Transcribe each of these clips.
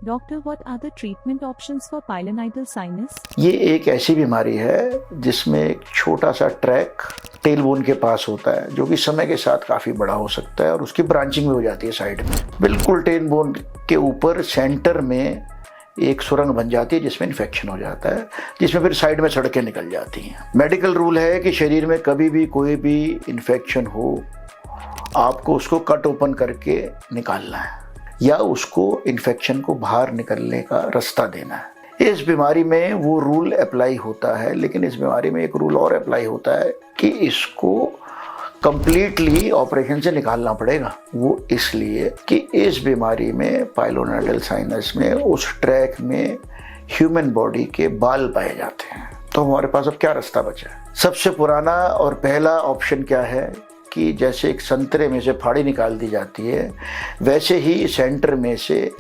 Doctor, what are the treatment options for pilonidal sinus? ये एक ऐसी बीमारी है जिसमें एक छोटा सा ट्रैक टेलबोन के पास होता है, जो कि समय के साथ काफ़ी बड़ा हो सकता है और उसकी ब्रांचिंग भी हो जाती है साइड में। बिल्कुल टेलबोन के ऊपर सेंटर में एक सुरंग बन जाती है जिसमें इन्फेक्शन हो जाता है, जिसमें फिर साइड में सड़कें निकल जाती हैं। मेडिकल रूल है कि शरीर में कभी भी कोई भी इन्फेक्शन हो, आपको उसको कट ओपन करके निकालना है या उसको इन्फेक्शन को बाहर निकलने का रास्ता देना है। इस बीमारी में वो रूल अप्लाई होता है, लेकिन इस बीमारी में एक रूल और अप्लाई होता है कि इसको कंप्लीटली ऑपरेशन से निकालना पड़ेगा। वो इसलिए कि इस बीमारी में पाइलोनाइडल साइनस में उस ट्रैक में ह्यूमन बॉडी के बाल पाए जाते हैं। तो हमारे पास अब क्या रास्ता बचा है? सबसे पुराना और पहला ऑप्शन क्या है कि जैसे एक संतरे में से फाड़ी निकाल दी जाती है, वैसे ही सेंटर में से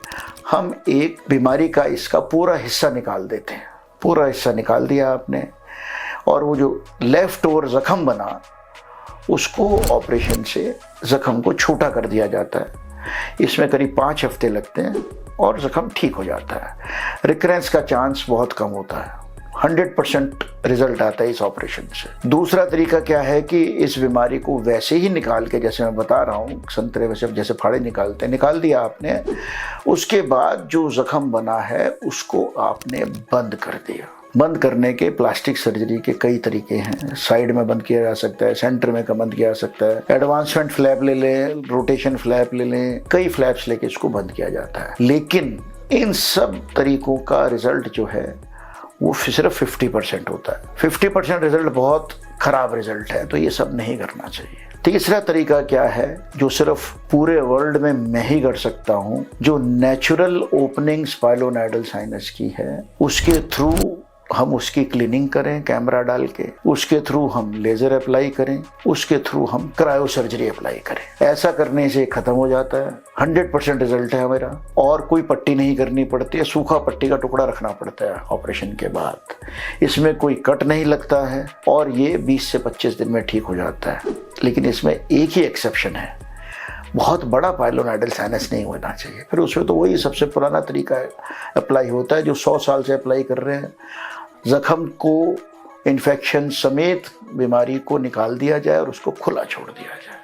हम एक बीमारी का इसका पूरा हिस्सा निकाल देते हैं। पूरा हिस्सा निकाल दिया आपने, और वो जो लेफ्ट ओवर जख्म बना उसको ऑपरेशन से जख्म को छोटा कर दिया जाता है। इसमें करीब 5 हफ्ते लगते हैं और जख्म ठीक हो जाता है। रिकरेंस का चांस बहुत कम होता है। 100% रिजल्ट आता है इस ऑपरेशन से। दूसरा तरीका क्या है कि इस बीमारी को वैसे ही निकाल के, जैसे मैं बता रहा हूँ, संतरे में से जैसे फाड़े निकालते हैं, निकाल दिया आपने, उसके बाद जो जख्म बना है उसको आपने बंद कर दिया। बंद करने के प्लास्टिक सर्जरी के कई तरीके हैं। साइड में बंद किया जा सकता है, सेंटर में का बंद किया जा सकता है, एडवांसमेंट फ्लैप ले लें, रोटेशन फ्लैप ले लें, कई फ्लैप्स लेके इसको बंद किया जाता है। लेकिन इन सब तरीकों का रिजल्ट जो है वो सिर्फ 50% होता है। 50% रिजल्ट बहुत खराब रिजल्ट है, तो ये सब नहीं करना चाहिए। तीसरा तरीका क्या है, जो सिर्फ पूरे वर्ल्ड में मैं ही कर सकता हूँ, जो नेचुरल ओपनिंग्स पाइलोनाइडल साइनस की है, उसके थ्रू हम उसकी क्लीनिंग करें कैमरा डाल के, उसके थ्रू हम लेज़र अप्लाई करें, उसके थ्रू हम क्रायो सर्जरी अप्लाई करें। ऐसा करने से ख़त्म हो जाता है। 100% रिजल्ट है मेरा, और कोई पट्टी नहीं करनी पड़ती है। सूखा पट्टी का टुकड़ा रखना पड़ता है ऑपरेशन के बाद। इसमें कोई कट नहीं लगता है और ये 20 से 25 दिन में ठीक हो जाता है। लेकिन इसमें एक ही एक्सेप्शन है, बहुत बड़ा पाइलोनाइडल साइनस नहीं होना चाहिए। फिर उसमें तो वही सबसे पुराना तरीका अप्लाई होता है जो 100 साल से अप्लाई कर रहे हैं। जख्म को इन्फेक्शन समेत बीमारी को निकाल दिया जाए और उसको खुला छोड़ दिया जाए।